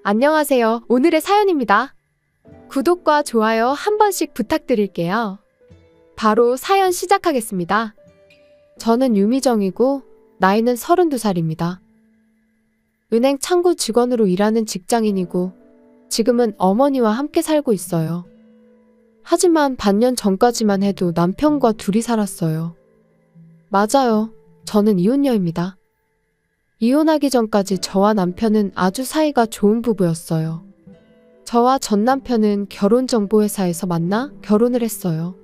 안녕하세요. 오늘의 사연입니다. 구독과 좋아요 한 번씩 부탁드릴게요. 바로 사연 시작하겠습니다. 저는 유미정이고 나이는 32살입니다. 은행 창구 직원으로 일하는 직장인이고 지금은 어머니와 함께 살고 있어요. 하지만 반년 전까지만 해도 남편과 둘이 살았어요. 맞아요. 저는 이혼녀입니다. 이혼하기 전까지 저와 남편은 아주 사이가 좋은 부부였어요. 저와 전 남편은 결혼정보회사에서 만나 결혼을 했어요.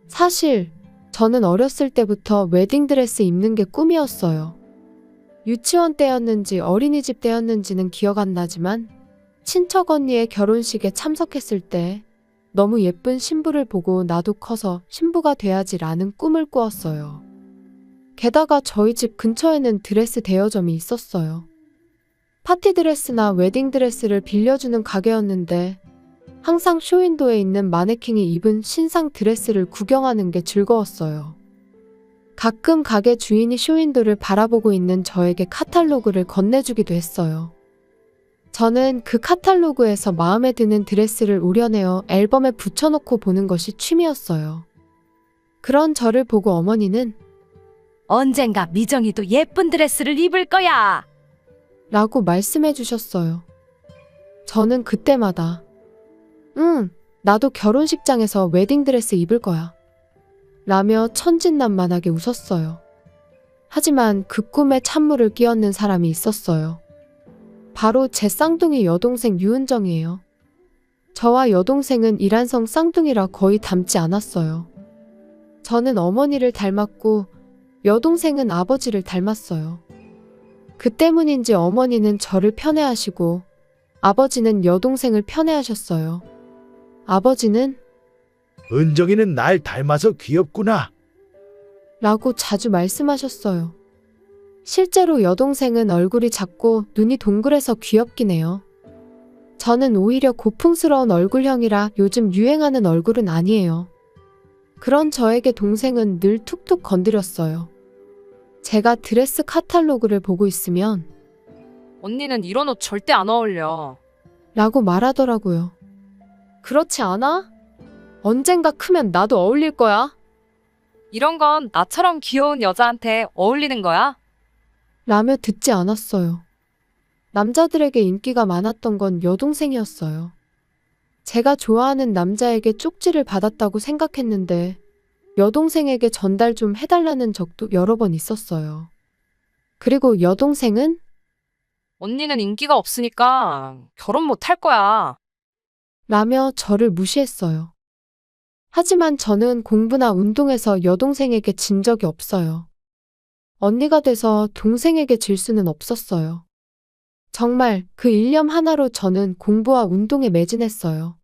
사실 저는 어렸을 때부터 웨딩드레스 입는 게 꿈이었어요. 유치원 때였는지 어린이집 때였는지는 기억 안 나지만 친척 언니의 결혼식에 참석했을 때 너무 예쁜 신부를 보고 나도 커서 신부가 돼야지라는 꿈을 꾸었어요. 게다가 저희 집 근처에는 드레스 대여점이 있었어요. 파티 드레스나 웨딩 드레스를 빌려주는 가게였는데 항상 쇼윈도에 있는 마네킹이 입은 신상 드레스를 구경하는 게 즐거웠어요. 가끔 가게 주인이 쇼윈도를 바라보고 있는 저에게 카탈로그를 건네주기도 했어요. 저는 그 카탈로그에서 마음에 드는 드레스를 오려내어 앨범에 붙여놓고 보는 것이 취미였어요. 그런 저를 보고 어머니는 언젠가 미정이도 예쁜 드레스를 입을 거야. 라고 말씀해 주셨어요. 저는 그때마다 나도 결혼식장에서 웨딩드레스 입을 거야 라며 천진난만하게 웃었어요. 하지만 그 꿈에 찬물을 끼얹는 사람이 있었어요. 바로 제 쌍둥이 여동생 유은정이에요. 저와 여동생은 이란성 쌍둥이라 거의 닮지 않았어요. 저는 어머니를 닮았고 여동생은 아버지를 닮았어요. 그 때문인지 어머니는 저를 편애하시고 아버지는 여동생을 편애하셨어요. 아버지는 은정이는 날 닮아서 귀엽구나. 라고 자주 말씀하셨어요. 실제로 여동생은 얼굴이 작고 눈이 동그래서 귀엽긴 해요. 저는 오히려 고풍스러운 얼굴형이라 요즘 유행하는 얼굴은 아니에요. 그런 저에게 동생은 늘 툭툭 건드렸어요. 제가 드레스 카탈로그를 보고 있으면 언니는 이런 옷 절대 안 어울려. 라고 말하더라고요. 그렇지 않아? 언젠가 크면 나도 어울릴 거야. 이런 건 나처럼 귀여운 여자한테 어울리는 거야? 라며 듣지 않았어요. 남자들에게 인기가 많았던 건 여동생이었어요. 제가 좋아하는 남자에게 쪽지를 받았다고 생각했는데 여동생에게 전달 좀 해달라는 적도 여러 번 있었어요. 그리고 여동생은 언니는 인기가 없으니까 결혼 못 할 거야. 라며 저를 무시했어요. 하지만 저는 공부나 운동에서 여동생에게 진 적이 없어요. 언니가 돼서 동생에게 질 수는 없었어요. 정말 그 일념 하나로 저는 공부와 운동에 매진했어요.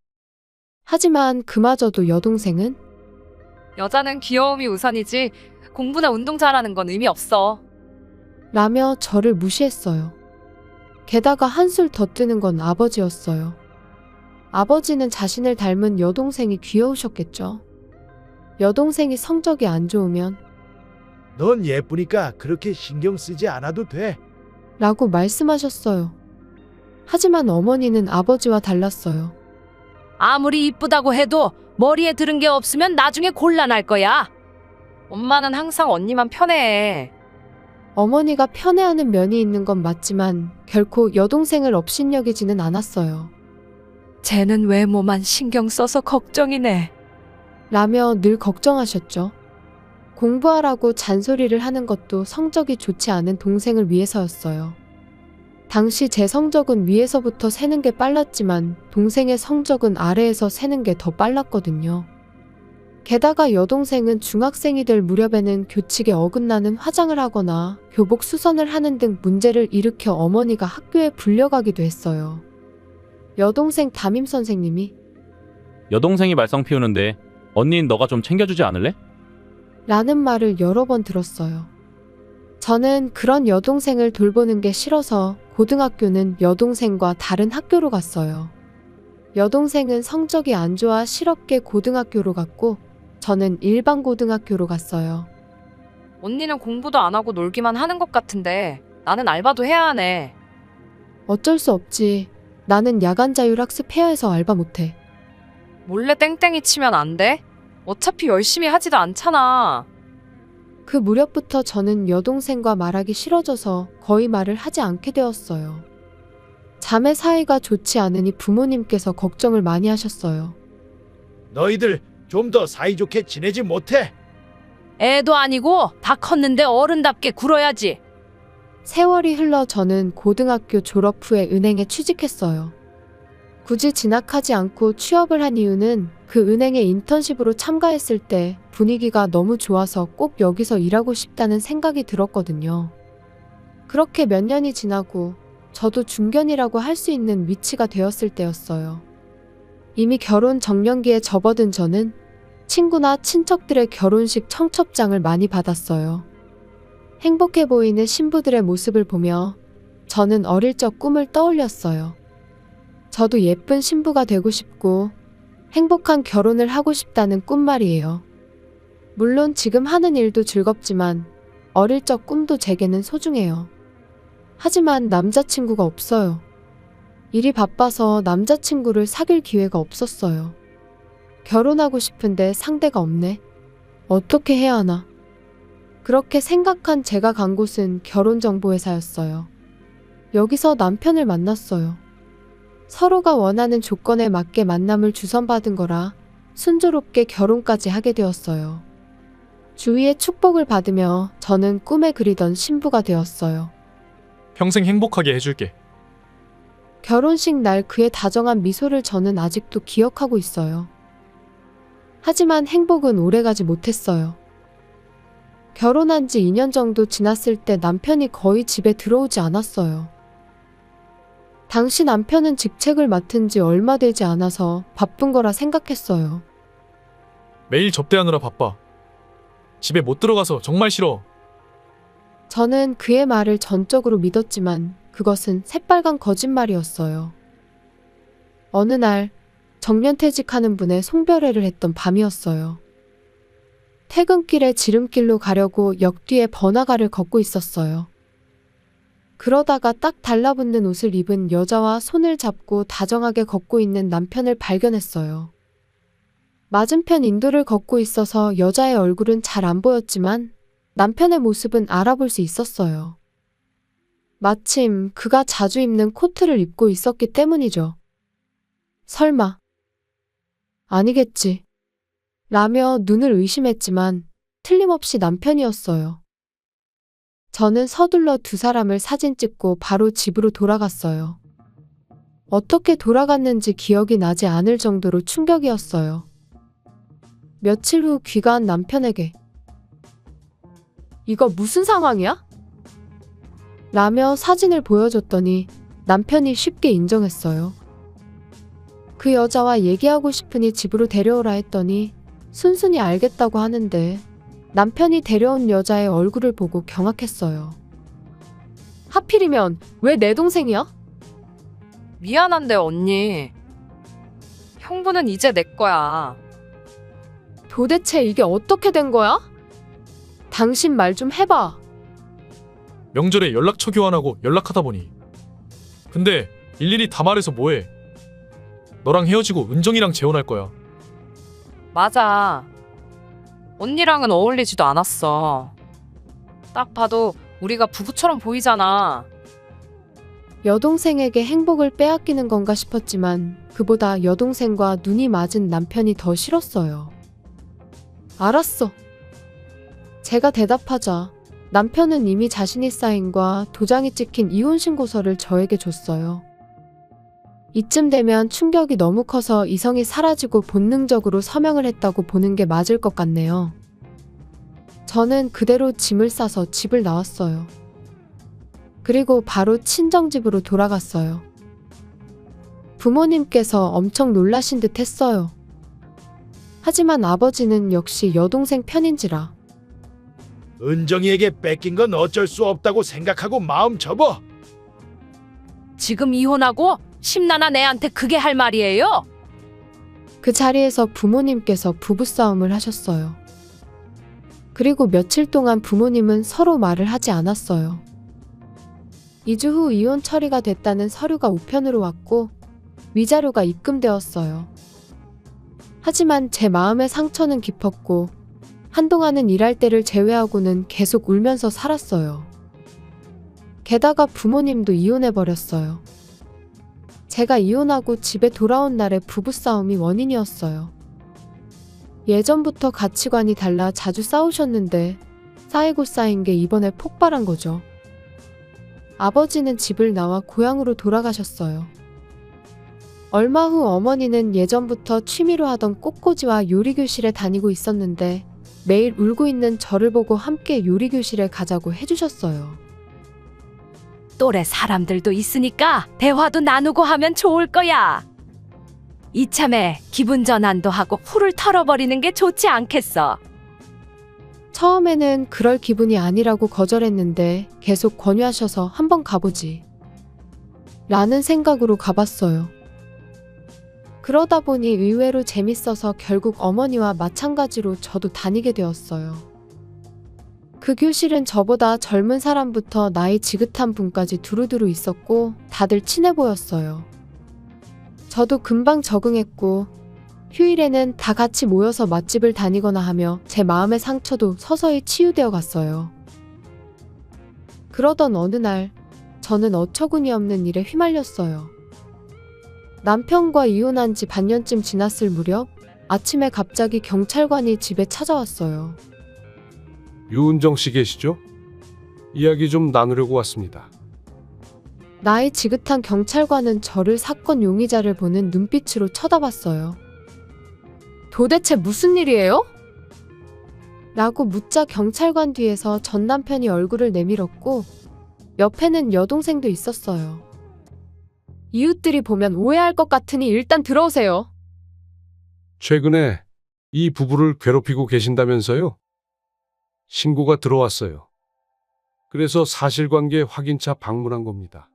하지만 그마저도 여동생은 여자는 귀여움이 우선이지 공부나 운동 잘하는 건 의미 없어. 라며 저를 무시했어요. 게다가 한술 더 뜨는 건 아버지였어요. 아버지는 자신을 닮은 여동생이 귀여우셨겠죠. 여동생이 성적이 안 좋으면 넌 예쁘니까 그렇게 신경 쓰지 않아도 돼. 라고 말씀하셨어요. 하지만 어머니는 아버지와 달랐어요. 아무리 이쁘다고 해도 머리에 들은 게 없으면 나중에 곤란할 거야. 엄마는 항상 언니만 편애해. 어머니가 편애하는 면이 있는 건 맞지만 결코 여동생을 업신여기지는 않았어요. 쟤는 외모만 신경 써서 걱정이네. 라며 늘 걱정하셨죠. 공부하라고 잔소리를 하는 것도 성적이 좋지 않은 동생을 위해서였어요. 당시 제 성적은 위에서부터 세는 게 빨랐지만 동생의 성적은 아래에서 세는 게 더 빨랐거든요. 게다가 여동생은 중학생이 될 무렵에는 교칙에 어긋나는 화장을 하거나 교복 수선을 하는 등 문제를 일으켜 어머니가 학교에 불려가기도 했어요. 여동생 담임 선생님이 여동생이 말썽 피우는데 언니는 너가 좀 챙겨주지 않을래? 라는 말을 여러 번 들었어요. 저는 그런 여동생을 돌보는 게 싫어서 고등학교는 여동생과 다른 학교로 갔어요. 여동생은 성적이 안 좋아 실업계 고등학교로 갔고 저는 일반 고등학교로 갔어요. 언니는 공부도 안 하고 놀기만 하는 것 같은데 나는 알바도 해야 하네. 어쩔 수 없지. 나는 야간 자율학습 해야 해서 알바 못해. 몰래 땡땡이 치면 안 돼? 어차피 열심히 하지도 않잖아. 그 무렵부터 저는 여동생과 말하기 싫어져서 거의 말을 하지 않게 되었어요. 자매 사이가 좋지 않으니 부모님께서 걱정을 많이 하셨어요. 너희들 좀 더 사이좋게 지내지 못해? 애도 아니고 다 컸는데 어른답게 굴어야지. 세월이 흘러 저는 고등학교 졸업 후에 은행에 취직했어요. 굳이 진학하지 않고 취업을 한 이유는 그 은행에 인턴십으로 참가했을 때 분위기가 너무 좋아서 꼭 여기서 일하고 싶다는 생각이 들었거든요. 그렇게 몇 년이 지나고 저도 중견이라고 할 수 있는 위치가 되었을 때였어요. 이미 결혼 정년기에 접어든 저는 친구나 친척들의 결혼식 청첩장을 많이 받았어요. 행복해 보이는 신부들의 모습을 보며 저는 어릴 적 꿈을 떠올렸어요. 저도 예쁜 신부가 되고 싶고 행복한 결혼을 하고 싶다는 꿈 말이에요. 물론 지금 하는 일도 즐겁지만 어릴 적 꿈도 제게는 소중해요. 하지만 남자친구가 없어요. 일이 바빠서 남자친구를 사귈 기회가 없었어요. 결혼하고 싶은데 상대가 없네. 어떻게 해야 하나? 그렇게 생각한 제가 간 곳은 결혼정보회사였어요. 여기서 남편을 만났어요. 서로가 원하는 조건에 맞게 만남을 주선받은 거라 순조롭게 결혼까지 하게 되었어요. 주위의 축복을 받으며 저는 꿈에 그리던 신부가 되었어요. 평생 행복하게 해줄게. 결혼식 날 그의 다정한 미소를 저는 아직도 기억하고 있어요. 하지만 행복은 오래가지 못했어요. 결혼한 지 2년 정도 지났을 때 남편이 거의 집에 들어오지 않았어요. 당시 남편은 직책을 맡은 지 얼마 되지 않아서 바쁜 거라 생각했어요. 매일 접대하느라 바빠. 집에 못 들어가서 정말 싫어. 저는 그의 말을 전적으로 믿었지만 그것은 새빨간 거짓말이었어요. 어느 날 정년퇴직하는 분의 송별회를 했던 밤이었어요. 퇴근길에 지름길로 가려고 역 뒤에 번화가를 걷고 있었어요. 그러다가 딱 달라붙는 옷을 입은 여자와 손을 잡고 다정하게 걷고 있는 남편을 발견했어요. 맞은편 인도를 걷고 있어서 여자의 얼굴은 잘 안 보였지만 남편의 모습은 알아볼 수 있었어요. 마침 그가 자주 입는 코트를 입고 있었기 때문이죠. 설마. 아니겠지. 라며 눈을 의심했지만 틀림없이 남편이었어요. 저는 서둘러 두 사람을 사진 찍고 바로 집으로 돌아갔어요. 어떻게 돌아갔는지 기억이 나지 않을 정도로 충격이었어요. 며칠 후 귀가한 남편에게 이거 무슨 상황이야? 라며 사진을 보여줬더니 남편이 쉽게 인정했어요. 그 여자와 얘기하고 싶으니 집으로 데려오라 했더니 순순히 알겠다고 하는데 남편이 데려온 여자의 얼굴을 보고 경악했어요. 하필이면 왜 내 동생이야? 미안한데 언니. 형부는 이제 내 거야. 도대체 이게 어떻게 된 거야? 당신 말 좀 해봐. 명절에 연락처 교환하고 연락하다 보니. 근데 일일이 다 말해서 뭐해. 너랑 헤어지고 은정이랑 재혼할 거야. 맞아. 언니랑은 어울리지도 않았어. 딱 봐도 우리가 부부처럼 보이잖아. 여동생에게 행복을 빼앗기는 건가 싶었지만 그보다 여동생과 눈이 맞은 남편이 더 싫었어요. 알았어. 제가 대답하자 남편은 이미 자신이 사인과 도장이 찍힌 이혼신고서를 저에게 줬어요. 이쯤 되면 충격이 너무 커서 이성이 사라지고 본능적으로 서명을 했다고 보는 게 맞을 것 같네요. 저는 그대로 짐을 싸서 집을 나왔어요. 그리고 바로 친정집으로 돌아갔어요. 부모님께서 엄청 놀라신 듯 했어요. 하지만 아버지는 역시 여동생 편인지라 은정이에게 뺏긴 건 어쩔 수 없다고 생각하고 마음 접어. 지금 이혼하고 심란한 애한테 그게 할 말이에요? 그 자리에서 부모님께서 부부싸움을 하셨어요. 그리고 며칠 동안 부모님은 서로 말을 하지 않았어요. 2주 후 이혼 처리가 됐다는 서류가 우편으로 왔고 위자료가 입금되었어요. 하지만 제 마음의 상처는 깊었고 한동안은 일할 때를 제외하고는 계속 울면서 살았어요. 게다가 부모님도 이혼해버렸어요. 제가 이혼하고 집에 돌아온 날의 부부싸움이 원인이었어요. 예전부터 가치관이 달라 자주 싸우셨는데 쌓이고 쌓인 게 이번에 폭발한 거죠. 아버지는 집을 나와 고향으로 돌아가셨어요. 얼마 후 어머니는 예전부터 취미로 하던 꽃꽂이와 요리교실에 다니고 있었는데 매일 울고 있는 저를 보고 함께 요리교실에 가자고 해주셨어요. 또래 사람들도 있으니까 대화도 나누고 하면 좋을 거야. 이참에 기분 전환도 하고 풀을 털어버리는 게 좋지 않겠어. 처음에는 그럴 기분이 아니라고 거절했는데 계속 권유하셔서 한번 가보지 라는 생각으로 가봤어요. 그러다 보니 의외로 재밌어서 결국 어머니와 마찬가지로 저도 다니게 되었어요. 그 교실은 저보다 젊은 사람부터 나이 지긋한 분까지 두루두루 있었고 다들 친해 보였어요. 저도 금방 적응했고 휴일에는 다 같이 모여서 맛집을 다니거나 하며 제 마음의 상처도 서서히 치유되어 갔어요. 그러던 어느 날 저는 어처구니 없는 일에 휘말렸어요. 남편과 이혼한 지 반년쯤 지났을 무렵 아침에 갑자기 경찰관이 집에 찾아왔어요. 유은정 씨 계시죠? 이야기 좀 나누려고 왔습니다. 나이 지긋한 경찰관은 저를 사건 용의자를 보는 눈빛으로 쳐다봤어요. 도대체 무슨 일이에요? 라고 묻자 경찰관 뒤에서 전 남편이 얼굴을 내밀었고 옆에는 여동생도 있었어요. 이웃들이 보면 오해할 것 같으니 일단 들어오세요. 최근에 이 부부를 괴롭히고 계신다면서요? 신고가 들어왔어요. 그래서 사실관계 확인차 방문한 겁니다.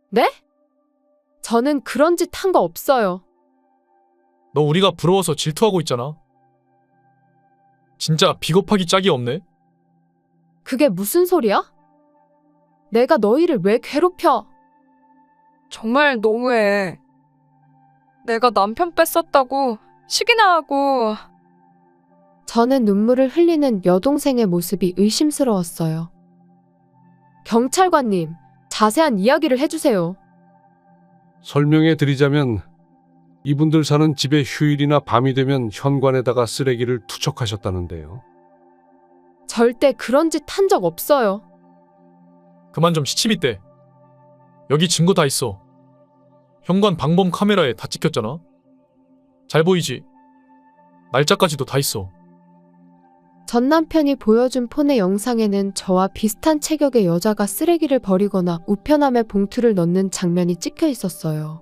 네? 저는 그런 짓 한 거 없어요. 너 우리가 부러워서 질투하고 있잖아. 진짜 비겁하기 짝이 없네. 그게 무슨 소리야? 내가 너희를 왜 괴롭혀? 정말 너무해. 내가 남편 뺐었다고 시기나 하고. 저는 눈물을 흘리는 여동생의 모습이 의심스러웠어요. 경찰관님, 자세한 이야기를 해주세요. 설명해 드리자면 이분들 사는 집에 휴일이나 밤이 되면 현관에다가 쓰레기를 투척하셨다는데요. 절대 그런 짓 한 적 없어요. 그만 좀 시치미 떼. 여기 증거 다 있어. 현관 방범 카메라에 다 찍혔잖아. 잘 보이지? 날짜까지도 다 있어. 전 남편이 보여준 폰의 영상에는 저와 비슷한 체격의 여자가 쓰레기를 버리거나 우편함에 봉투를 넣는 장면이 찍혀 있었어요.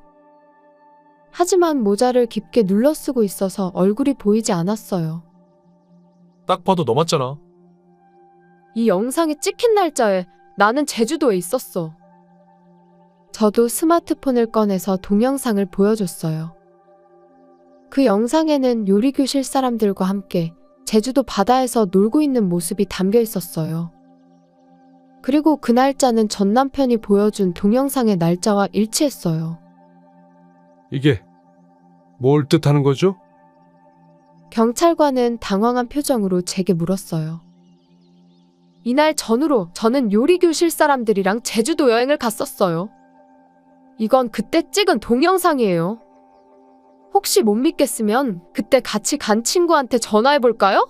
하지만 모자를 깊게 눌러 쓰고 있어서 얼굴이 보이지 않았어요. 딱 봐도 너 맞잖아. 이 영상이 찍힌 날짜에 나는 제주도에 있었어. 저도 스마트폰을 꺼내서 동영상을 보여줬어요. 그 영상에는 요리교실 사람들과 함께 제주도 바다에서 놀고 있는 모습이 담겨 있었어요. 그리고 그 날짜는 전 남편이 보여준 동영상의 날짜와 일치했어요. 이게 뭘 뜻하는 거죠? 경찰관은 당황한 표정으로 제게 물었어요. 이날 전후로 저는 요리교실 사람들이랑 제주도 여행을 갔었어요. 이건 그때 찍은 동영상이에요. 혹시 못 믿겠으면 그때 같이 간 친구한테 전화해볼까요?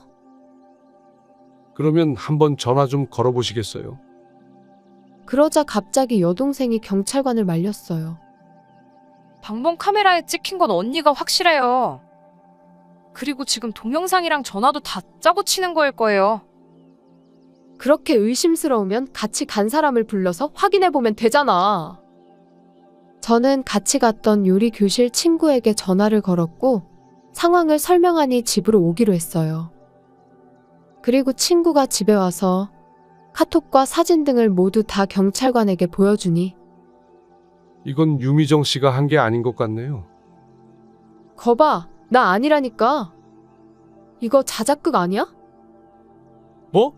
그러면 한번 전화 좀 걸어보시겠어요? 그러자 갑자기 여동생이 경찰관을 말렸어요. 방범 카메라에 찍힌 건 언니가 확실해요. 그리고 지금 동영상이랑 전화도 다 짜고 치는 거일 거예요. 그렇게 의심스러우면 같이 간 사람을 불러서 확인해보면 되잖아. 저는 같이 갔던 요리 교실 친구에게 전화를 걸었고 상황을 설명하니 집으로 오기로 했어요. 그리고 친구가 집에 와서 카톡과 사진 등을 모두 다 경찰관에게 보여주니 이건 유미정 씨가 한 게 아닌 것 같네요. 거봐, 나 아니라니까. 이거 자작극 아니야? 뭐?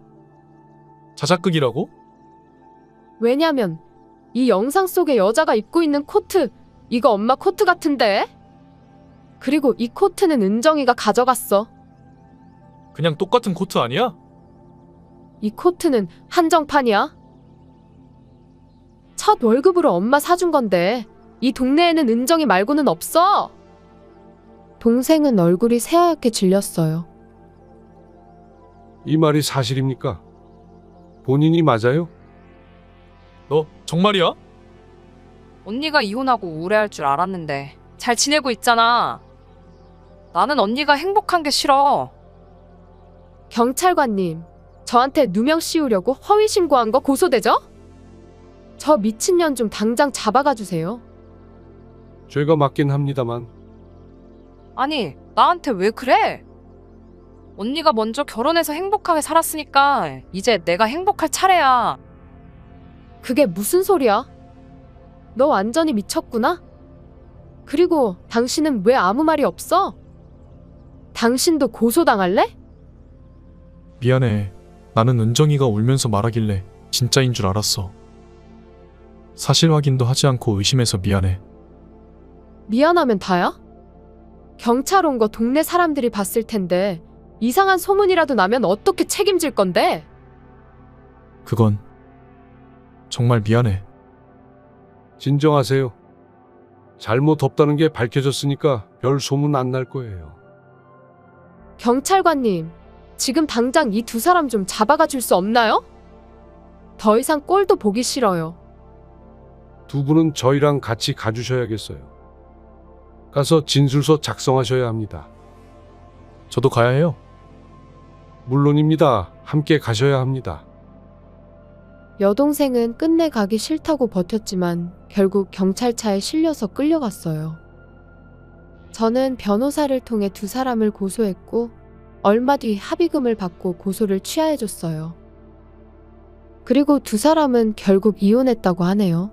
자작극이라고? 왜냐면 이 영상 속에 여자가 입고 있는 코트, 이거 엄마 코트 같은데? 그리고 이 코트는 은정이가 가져갔어. 그냥 똑같은 코트 아니야? 이 코트는 한정판이야. 첫 월급으로 엄마 사준 건데 이 동네에는 은정이 말고는 없어. 동생은 얼굴이 새하얗게 질렸어요. 이 말이 사실입니까? 본인이 맞아요? 너 정말이야? 언니가 이혼하고 우울해할 줄 알았는데 잘 지내고 있잖아. 나는 언니가 행복한 게 싫어. 경찰관님, 저한테 누명 씌우려고 허위 신고한 거 고소되죠? 저 미친년 좀 당장 잡아가 주세요. 죄가 맞긴 합니다만 아니, 나한테 왜 그래? 언니가 먼저 결혼해서 행복하게 살았으니까 이제 내가 행복할 차례야. 그게 무슨 소리야? 너 완전히 미쳤구나? 그리고 당신은 왜 아무 말이 없어? 당신도 고소당할래? 미안해. 나는 은정이가 울면서 말하길래 진짜인 줄 알았어. 사실 확인도 하지 않고 의심해서 미안해. 미안하면 다야? 경찰 온 거 동네 사람들이 봤을 텐데 이상한 소문이라도 나면 어떻게 책임질 건데? 그건 정말 미안해. 진정하세요. 잘못 없다는 게 밝혀졌으니까 별 소문 안 날 거예요. 경찰관님, 지금 당장 이 두 사람 좀 잡아가 줄 수 없나요? 더 이상 꼴도 보기 싫어요. 두 분은 저희랑 같이 가주셔야겠어요. 가서 진술서 작성하셔야 합니다. 저도 가야 해요. 물론입니다. 함께 가셔야 합니다. 여동생은 끝내 가기 싫다고 버텼지만 결국 경찰차에 실려서 끌려갔어요. 저는 변호사를 통해 두 사람을 고소했고 얼마 뒤 합의금을 받고 고소를 취하해줬어요. 그리고 두 사람은 결국 이혼했다고 하네요.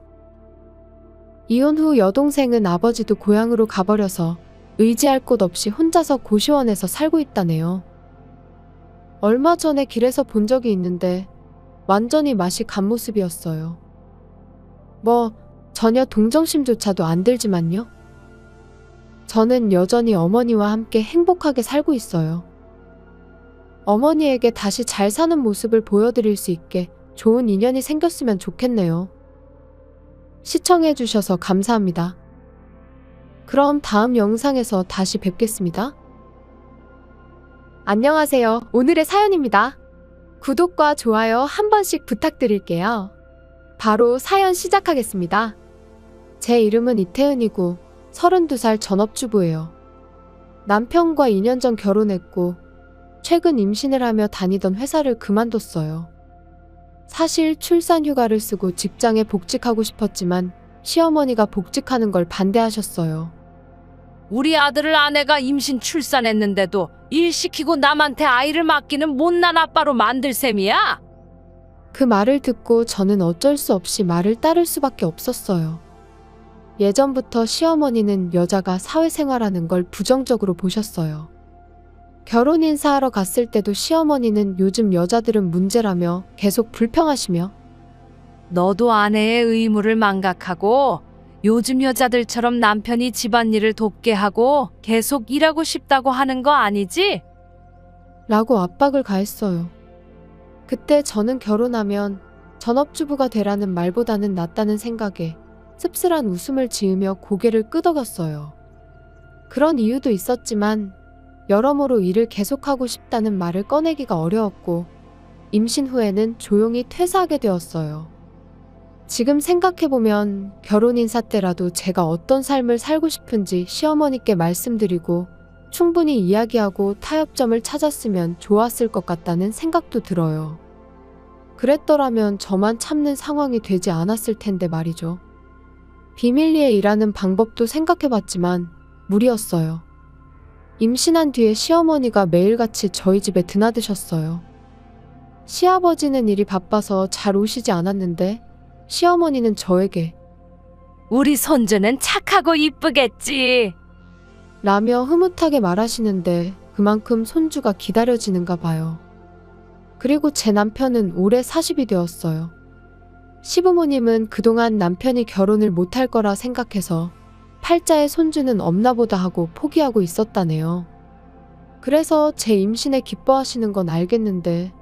이혼 후 여동생은 아버지도 고향으로 가버려서 의지할 곳 없이 혼자서 고시원에서 살고 있다네요. 얼마 전에 길에서 본 적이 있는데 완전히 맛이 간 모습이었어요. 뭐 전혀 동정심조차도 안 들지만요. 저는 여전히 어머니와 함께 행복하게 살고 있어요. 어머니에게 다시 잘 사는 모습을 보여드릴 수 있게 좋은 인연이 생겼으면 좋겠네요. 시청해주셔서 감사합니다. 그럼 다음 영상에서 다시 뵙겠습니다. 안녕하세요. 오늘의 사연입니다. 구독과 좋아요 한 번씩 부탁드릴게요. 바로 사연 시작하겠습니다. 제 이름은 이태은이고 32살 전업주부예요. 남편과 2년 전 결혼했고 최근 임신을 하며 다니던 회사를 그만뒀어요. 사실 출산 휴가를 쓰고 직장에 복직하고 싶었지만 시어머니가 복직하는 걸 반대하셨어요. 우리 아들을 아내가 임신 출산했는데도 일 시키고 남한테 아이를 맡기는 못난 아빠로 만들 셈이야? 그 말을 듣고 저는 어쩔 수 없이 말을 따를 수밖에 없었어요. 예전부터 시어머니는 여자가 사회생활하는 걸 부정적으로 보셨어요. 결혼 인사하러 갔을 때도 시어머니는 요즘 여자들은 문제라며 계속 불평하시며 너도 아내의 의무를 망각하고 요즘 여자들처럼 남편이 집안일을 돕게 하고 계속 일하고 싶다고 하는 거 아니지? 라고 압박을 가했어요. 그때 저는 결혼하면 전업주부가 되라는 말보다는 낫다는 생각에 씁쓸한 웃음을 지으며 고개를 끄덕였어요. 그런 이유도 있었지만 여러모로 일을 계속하고 싶다는 말을 꺼내기가 어려웠고 임신 후에는 조용히 퇴사하게 되었어요. 지금 생각해보면 결혼 인사 때라도 제가 어떤 삶을 살고 싶은지 시어머니께 말씀드리고 충분히 이야기하고 타협점을 찾았으면 좋았을 것 같다는 생각도 들어요. 그랬더라면 저만 참는 상황이 되지 않았을 텐데 말이죠. 비밀리에 일하는 방법도 생각해봤지만 무리였어요. 임신한 뒤에 시어머니가 매일같이 저희 집에 드나드셨어요. 시아버지는 일이 바빠서 잘 오시지 않았는데 시어머니는 저에게 우리 손주는 착하고 이쁘겠지. 라며 흐뭇하게 말하시는데 그만큼 손주가 기다려지는가 봐요. 그리고 제 남편은 올해 40이 되었어요. 시부모님은 그동안 남편이 결혼을 못할 거라 생각해서 팔자의 손주는 없나보다 하고 포기하고 있었다네요. 그래서 제 임신에 기뻐하시는 건 알겠는데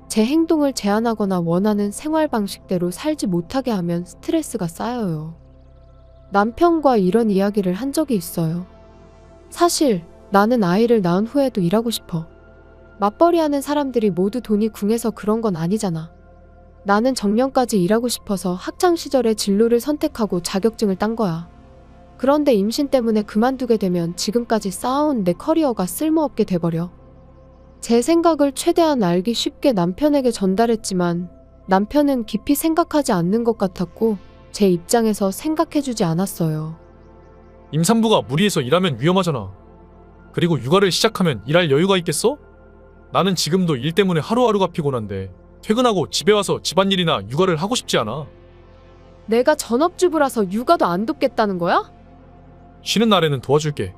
제 행동을 제한하거나 원하는 생활 방식대로 살지 못하게 하면 스트레스가 쌓여요. 남편과 이런 이야기를 한 적이 있어요. 사실 나는 아이를 낳은 후에도 일하고 싶어. 맞벌이 하는 사람들이 모두 돈이 궁해서 그런 건 아니잖아. 나는 정년까지 일하고 싶어서 학창 시절에 진로를 선택하고 자격증을 딴 거야. 그런데 임신 때문에 그만두게 되면 지금까지 쌓아온 내 커리어가 쓸모없게 돼버려. 제 생각을 최대한 알기 쉽게 남편에게 전달했지만 남편은 깊이 생각하지 않는 것 같았고 제 입장에서 생각해주지 않았어요. 임산부가 무리해서 일하면 위험하잖아. 그리고 육아를 시작하면 일할 여유가 있겠어? 나는 지금도 일 때문에 하루하루가 피곤한데 퇴근하고 집에 와서 집안일이나 육아를 하고 싶지 않아. 내가 전업주부라서 육아도 안 돕겠다는 거야? 쉬는 날에는 도와줄게.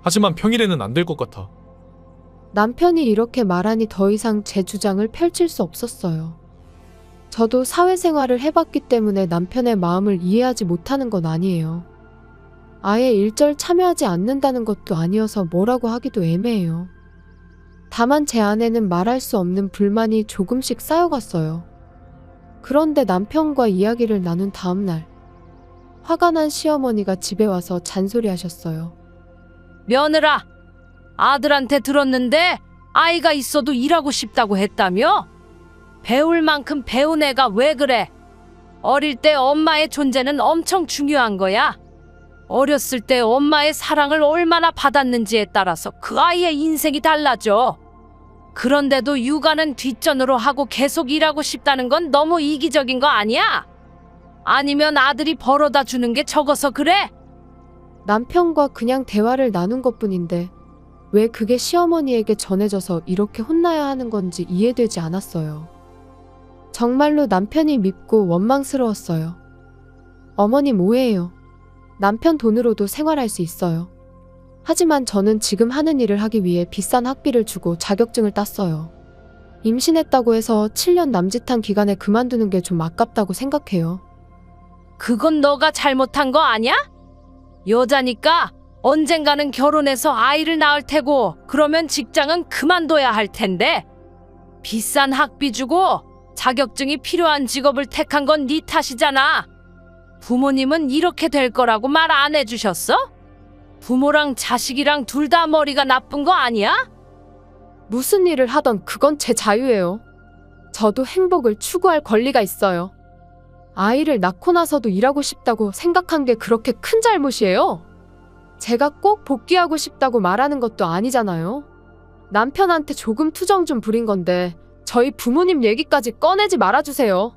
하지만 평일에는 안 될 것 같아. 남편이 이렇게 말하니 더 이상 제 주장을 펼칠 수 없었어요. 저도 사회생활을 해봤기 때문에 남편의 마음을 이해하지 못하는 건 아니에요. 아예 일절 참여하지 않는다는 것도 아니어서 뭐라고 하기도 애매해요. 다만 제 안에는 말할 수 없는 불만이 조금씩 쌓여갔어요. 그런데 남편과 이야기를 나눈 다음 날, 화가 난 시어머니가 집에 와서 잔소리하셨어요. 며느라, 아들한테 들었는데 아이가 있어도 일하고 싶다고 했다며? 배울 만큼 배운 애가 왜 그래? 어릴 때 엄마의 존재는 엄청 중요한 거야. 어렸을 때 엄마의 사랑을 얼마나 받았는지에 따라서 그 아이의 인생이 달라져. 그런데도 육아는 뒷전으로 하고 계속 일하고 싶다는 건 너무 이기적인 거 아니야? 아니면 아들이 벌어다 주는 게 적어서 그래? 남편과 그냥 대화를 나눈 것뿐인데 왜 그게 시어머니에게 전해져서 이렇게 혼나야 하는 건지 이해되지 않았어요. 정말로 남편이 밉고 원망스러웠어요. 어머님 오해예요. 남편 돈으로도 생활할 수 있어요. 하지만 저는 지금 하는 일을 하기 위해 비싼 학비를 주고 자격증을 땄어요. 임신했다고 해서 7년 남짓한 기간에 그만두는 게 좀 아깝다고 생각해요. 그건 너가 잘못한 거 아니야? 여자니까 언젠가는 결혼해서 아이를 낳을 테고 그러면 직장은 그만둬야 할 텐데 비싼 학비 주고 자격증이 필요한 직업을 택한 건 네 탓이잖아. 부모님은 이렇게 될 거라고 말 안 해주셨어? 부모랑 자식이랑 둘 다 머리가 나쁜 거 아니야? 무슨 일을 하던 그건 제 자유예요. 저도 행복을 추구할 권리가 있어요. 아이를 낳고 나서도 일하고 싶다고 생각한 게 그렇게 큰 잘못이에요? 제가 꼭 복귀하고 싶다고 말하는 것도 아니잖아요. 남편한테 조금 투정 좀 부린 건데 저희 부모님 얘기까지 꺼내지 말아주세요.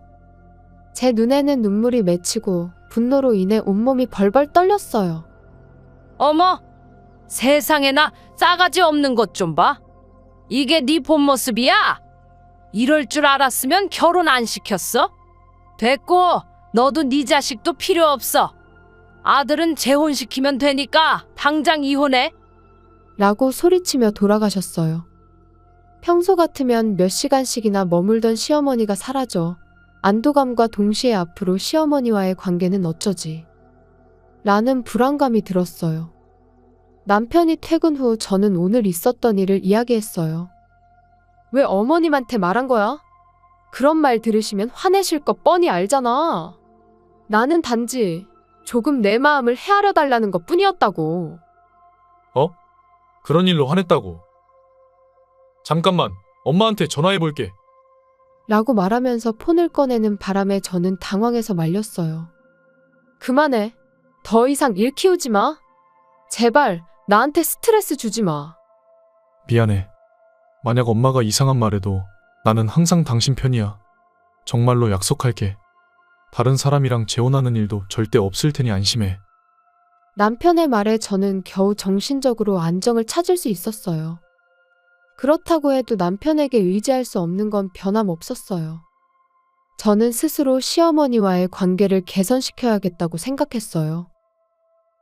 제 눈에는 눈물이 맺히고 분노로 인해 온몸이 벌벌 떨렸어요. 어머, 세상에나 싸가지 없는 것 좀 봐. 이게 네 본 모습이야? 이럴 줄 알았으면 결혼 안 시켰어? 됐고, 너도 네 자식도 필요 없어. 아들은 재혼시키면 되니까 당장 이혼해. 라고 소리치며 돌아가셨어요. 평소 같으면 몇 시간씩이나 머물던 시어머니가 사라져 안도감과 동시에 앞으로 시어머니와의 관계는 어쩌지? 라는 불안감이 들었어요. 남편이 퇴근 후 저는 오늘 있었던 일을 이야기했어요. 왜 어머님한테 말한 거야? 그런 말 들으시면 화내실 거 뻔히 알잖아. 나는 단지 조금 내 마음을 헤아려 달라는 것 뿐이었다고. 그런 일로 화냈다고. 잠깐만, 엄마한테 전화해 볼게. 라고 말하면서 폰을 꺼내는 바람에 저는 당황해서 말렸어요. 그만해. 더 이상 일 키우지 마. 제발 나한테 스트레스 주지 마. 미안해. 만약 엄마가 이상한 말해도 나는 항상 당신 편이야. 정말로 약속할게. 다른 사람이랑 재혼하는 일도 절대 없을 테니 안심해. 남편의 말에 저는 겨우 정신적으로 안정을 찾을 수 있었어요. 그렇다고 해도 남편에게 의지할 수 없는 건 변함없었어요. 저는 스스로 시어머니와의 관계를 개선시켜야겠다고 생각했어요.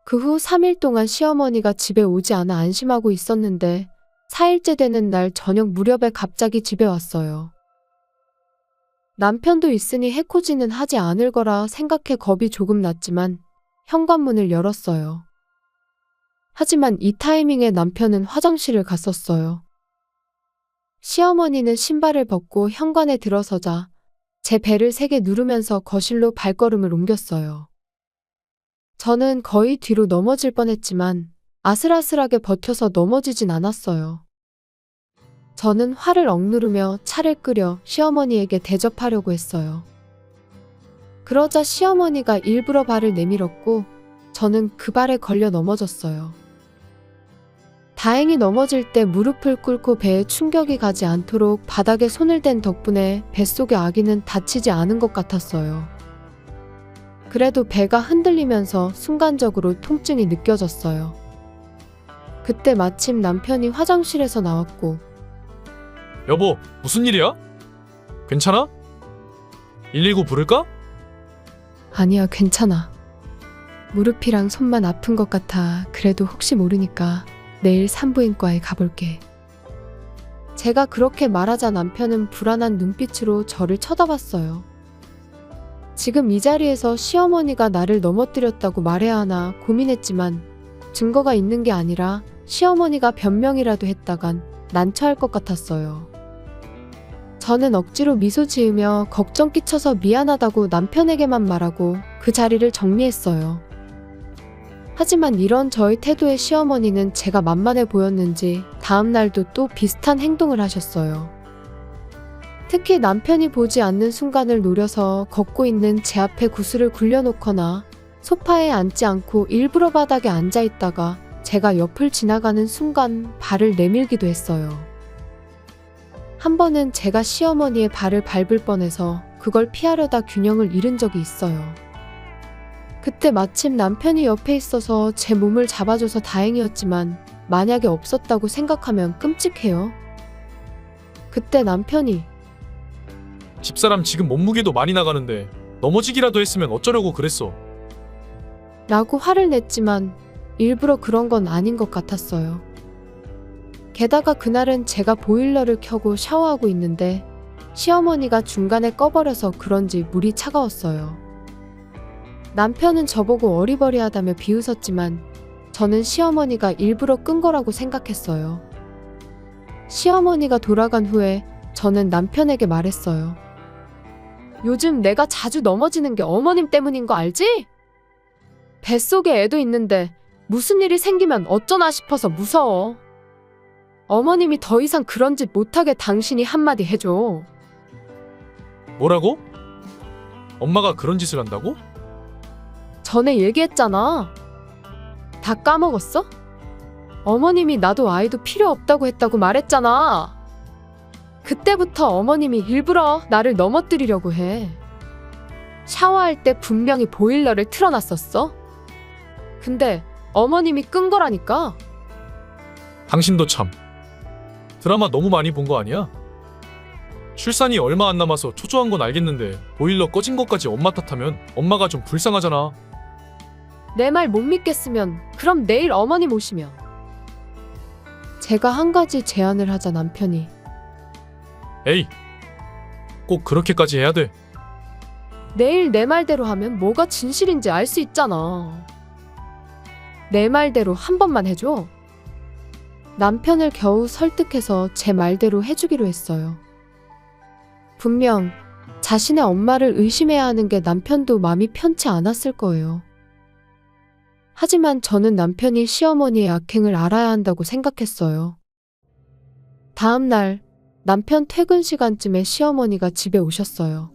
그 후 3일 동안 시어머니가 집에 오지 않아 안심하고 있었는데 4일째 되는 날 저녁 무렵에 갑자기 집에 왔어요. 남편도 있으니 해코지는 하지 않을 거라 생각해 겁이 조금 났지만 현관문을 열었어요. 하지만 이 타이밍에 남편은 화장실을 갔었어요. 시어머니는 신발을 벗고 현관에 들어서자 제 배를 세게 누르면서 거실로 발걸음을 옮겼어요. 저는 거의 뒤로 넘어질 뻔했지만 아슬아슬하게 버텨서 넘어지진 않았어요. 저는 화를 억누르며 차를 끓여 시어머니에게 대접하려고 했어요. 그러자 시어머니가 일부러 발을 내밀었고 저는 그 발에 걸려 넘어졌어요. 다행히 넘어질 때 무릎을 꿇고 배에 충격이 가지 않도록 바닥에 손을 댄 덕분에 뱃속의 아기는 다치지 않은 것 같았어요. 그래도 배가 흔들리면서 순간적으로 통증이 느껴졌어요. 그때 마침 남편이 화장실에서 나왔고 여보, 무슨 일이야? 괜찮아? 119 부를까? 아니야, 괜찮아. 무릎이랑 손만 아픈 것 같아. 그래도 혹시 모르니까 내일 산부인과에 가볼게. 제가 그렇게 말하자 남편은 불안한 눈빛으로 저를 쳐다봤어요. 지금 이 자리에서 시어머니가 나를 넘어뜨렸다고 말해야 하나 고민했지만 증거가 있는 게 아니라 시어머니가 변명이라도 했다간 난처할 것 같았어요. 저는 억지로 미소 지으며 걱정 끼쳐서 미안하다고 남편에게만 말하고 그 자리를 정리했어요. 하지만 이런 저의 태도에 시어머니는 제가 만만해 보였는지 다음 날도 또 비슷한 행동을 하셨어요. 특히 남편이 보지 않는 순간을 노려서 걷고 있는 제 앞에 구슬을 굴려놓거나 소파에 앉지 않고 일부러 바닥에 앉아 있다가 제가 옆을 지나가는 순간 발을 내밀기도 했어요. 한 번은 제가 시어머니의 발을 밟을 뻔해서 그걸 피하려다 균형을 잃은 적이 있어요. 그때 마침 남편이 옆에 있어서 제 몸을 잡아줘서 다행이었지만 만약에 없었다고 생각하면 끔찍해요. 그때 남편이 집사람 지금 몸무게도 많이 나가는데 넘어지기라도 했으면 어쩌려고 그랬어. 라고 화를 냈지만 일부러 그런 건 아닌 것 같았어요. 게다가 그날은 제가 보일러를 켜고 샤워하고 있는데 시어머니가 중간에 꺼버려서 그런지 물이 차가웠어요. 남편은 저보고 어리버리하다며 비웃었지만 저는 시어머니가 일부러 끈 거라고 생각했어요. 시어머니가 돌아간 후에 저는 남편에게 말했어요. 요즘 내가 자주 넘어지는 게 어머님 때문인 거 알지? 뱃속에 애도 있는데 무슨 일이 생기면 어쩌나 싶어서 무서워. 어머님이 더 이상 그런 짓 못하게 당신이 한마디 해줘. 뭐라고? 엄마가 그런 짓을 한다고? 전에 얘기했잖아. 다 까먹었어? 어머님이 나도 아이도 필요 없다고 했다고 말했잖아. 그때부터 어머님이 일부러 나를 넘어뜨리려고 해. 샤워할 때 분명히 보일러를 틀어놨었어. 근데 어머님이 끈 거라니까. 당신도 참. 드라마 너무 많이 본 거 아니야? 출산이 얼마 안 남아서 초조한 건 알겠는데 보일러 꺼진 것까지 엄마 탓하면 엄마가 좀 불쌍하잖아. 내 말 못 믿겠으면 그럼 내일 어머님 오시면. 제가 한 가지 제안을 하자 남편이 에이, 꼭 그렇게까지 해야 돼. 내일 내 말대로 하면 뭐가 진실인지 알 수 있잖아. 내 말대로 한 번만 해줘. 남편을 겨우 설득해서 제 말대로 해주기로 했어요. 분명 자신의 엄마를 의심해야 하는 게 남편도 마음이 편치 않았을 거예요. 하지만 저는 남편이 시어머니의 악행을 알아야 한다고 생각했어요. 다음 날 남편 퇴근 시간쯤에 시어머니가 집에 오셨어요.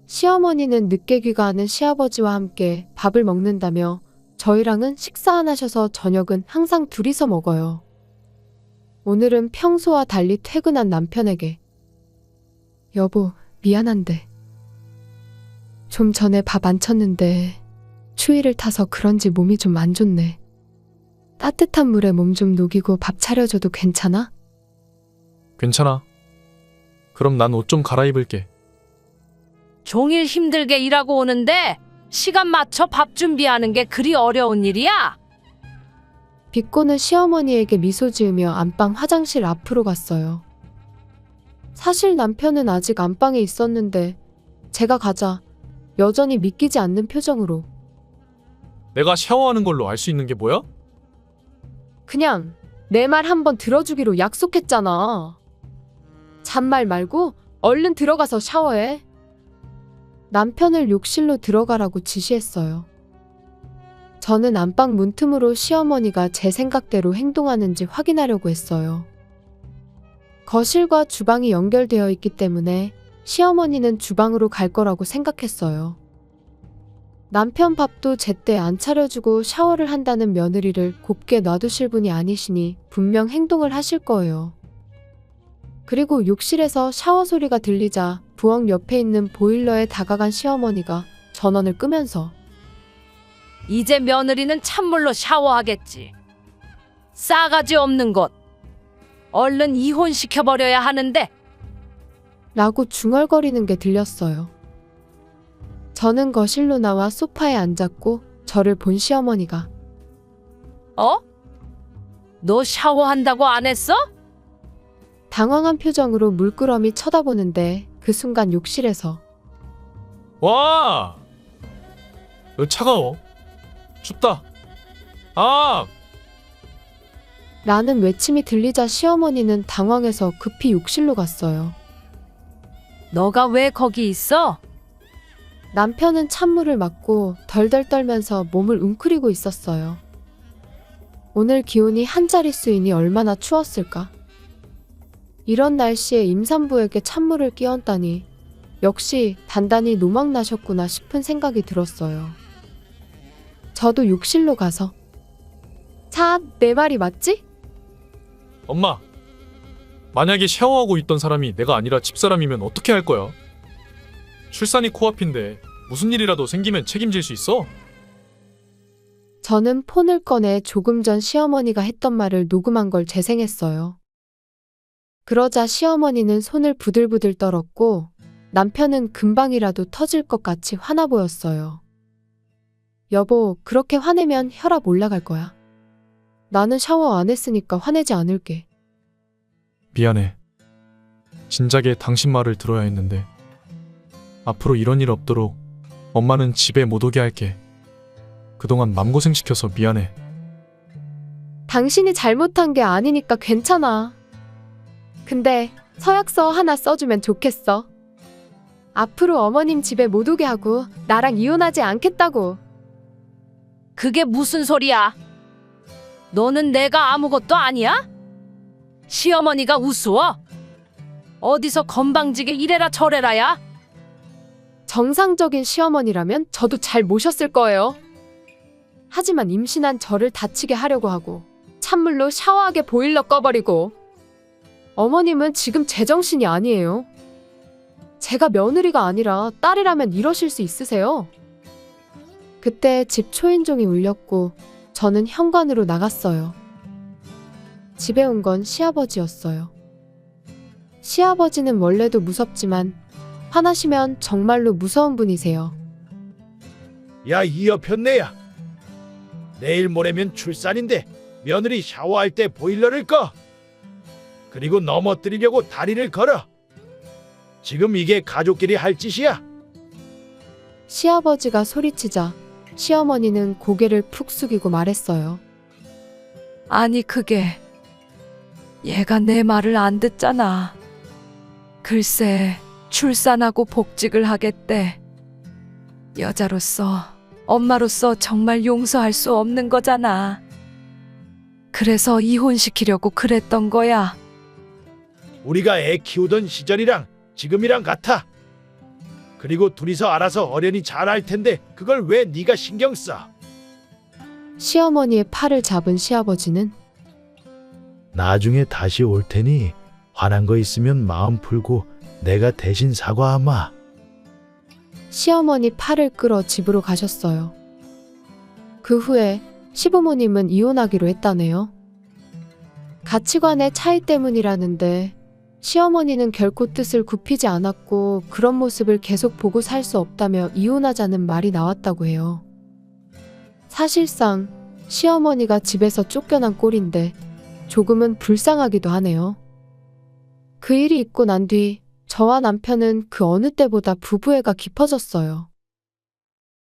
시어머니는 늦게 귀가하는 시아버지와 함께 밥을 먹는다며 저희랑은 식사 안 하셔서 저녁은 항상 둘이서 먹어요. 오늘은 평소와 달리 퇴근한 남편에게 여보, 미안한데 좀 전에 밥 안 쳤는데 추위를 타서 그런지 몸이 좀 안 좋네. 따뜻한 물에 몸 좀 녹이고 밥 차려줘도 괜찮아? 괜찮아. 그럼 난 옷 좀 갈아입을게. 종일 힘들게 일하고 오는데 시간 맞춰 밥 준비하는 게 그리 어려운 일이야? 비꼬는 시어머니에게 미소 지으며 안방 화장실 앞으로 갔어요. 사실 남편은 아직 안방에 있었는데 제가 가자 여전히 믿기지 않는 표정으로 내가 샤워하는 걸로 알 수 있는 게 뭐야? 그냥 내 말 한번 들어주기로 약속했잖아. 잔말 말고 얼른 들어가서 샤워해. 남편을 욕실로 들어가라고 지시했어요. 저는 안방 문틈으로 시어머니가 제 생각대로 행동하는지 확인하려고 했어요. 거실과 주방이 연결되어 있기 때문에 시어머니는 주방으로 갈 거라고 생각했어요. 남편 밥도 제때 안 차려주고 샤워를 한다는 며느리를 곱게 놔두실 분이 아니시니 분명 행동을 하실 거예요. 그리고 욕실에서 샤워 소리가 들리자 부엌 옆에 있는 보일러에 다가간 시어머니가 전원을 끄면서 이제 며느리는 찬물로 샤워하겠지. 싸가지 없는 것. 얼른 이혼시켜버려야 하는데. 라고 중얼거리는 게 들렸어요. 저는 거실로 나와 소파에 앉았고 저를 본 시어머니가 어? 너 샤워한다고 안 했어? 당황한 표정으로 물끄러미 쳐다보는데 그 순간 욕실에서 와! 차가워. 춥다. 아! 라는 외침이 들리자 시어머니는 당황해서 급히 욕실로 갔어요. 너가 왜 거기 있어? 남편은 찬물을 맞고 덜덜 떨면서 몸을 웅크리고 있었어요. 오늘 기온이 한 자릿수이니 얼마나 추웠을까? 이런 날씨에 임산부에게 찬물을 끼얹다니 역시 단단히 노망나셨구나 싶은 생각이 들었어요. 저도 욕실로 가서 자, 내 말이 맞지? 엄마. 만약에 샤워하고 있던 사람이 내가 아니라 집사람이면 어떻게 할 거야? 출산이 코앞인데 무슨 일이라도 생기면 책임질 수 있어? 저는 폰을 꺼내 조금 전 시어머니가 했던 말을 녹음한 걸 재생했어요. 그러자 시어머니는 손을 부들부들 떨었고 남편은 금방이라도 터질 것 같이 화나 보였어요. 여보, 그렇게 화내면 혈압 올라갈 거야. 나는 샤워 안 했으니까 화내지 않을게. 미안해. 진작에 당신 말을 들어야 했는데. 앞으로 이런 일 없도록 엄마는 집에 못 오게 할게. 그동안 맘고생시켜서 미안해. 당신이 잘못한 게 아니니까 괜찮아. 근데 서약서 하나 써주면 좋겠어. 앞으로 어머님 집에 못 오게 하고 나랑 이혼하지 않겠다고. 그게 무슨 소리야? 너는 내가 아무것도 아니야? 시어머니가 우스워? 어디서 건방지게 이래라 저래라야? 정상적인 시어머니라면 저도 잘 모셨을 거예요. 하지만 임신한 저를 다치게 하려고 하고 찬물로 샤워하게 보일러 꺼버리고 어머님은 지금 제정신이 아니에요. 제가 며느리가 아니라 딸이라면 이러실 수 있으세요? 그때 집 초인종이 울렸고 저는 현관으로 나갔어요. 집에 온 건 시아버지였어요. 시아버지는 원래도 무섭지만 화나시면 정말로 무서운 분이세요. 야, 이 여편네야. 내일 모레면 출산인데 며느리 샤워할 때 보일러를 꺼. 그리고 넘어뜨리려고 다리를 걸어. 지금 이게 가족끼리 할 짓이야? 시아버지가 소리치자 시어머니는 고개를 푹 숙이고 말했어요. 아니 그게 얘가 내 말을 안 듣잖아. 글쎄 출산하고 복직을 하겠대. 여자로서 엄마로서 정말 용서할 수 없는 거잖아. 그래서 이혼시키려고 그랬던 거야. 우리가 애 키우던 시절이랑 지금이랑 같아. 그리고 둘이서 알아서 어련히 잘할 텐데 그걸 왜 네가 신경 써? 시어머니의 팔을 잡은 시아버지는 나중에 다시 올 테니 화난 거 있으면 마음 풀고 내가 대신 사과하마. 시어머니 팔을 끌어 집으로 가셨어요. 그 후에 시부모님은 이혼하기로 했다네요. 가치관의 차이 때문이라는데 시어머니는 결코 뜻을 굽히지 않았고 그런 모습을 계속 보고 살 수 없다며 이혼하자는 말이 나왔다고 해요. 사실상 시어머니가 집에서 쫓겨난 꼴인데 조금은 불쌍하기도 하네요. 그 일이 있고 난 뒤 저와 남편은 그 어느 때보다 부부애가 깊어졌어요.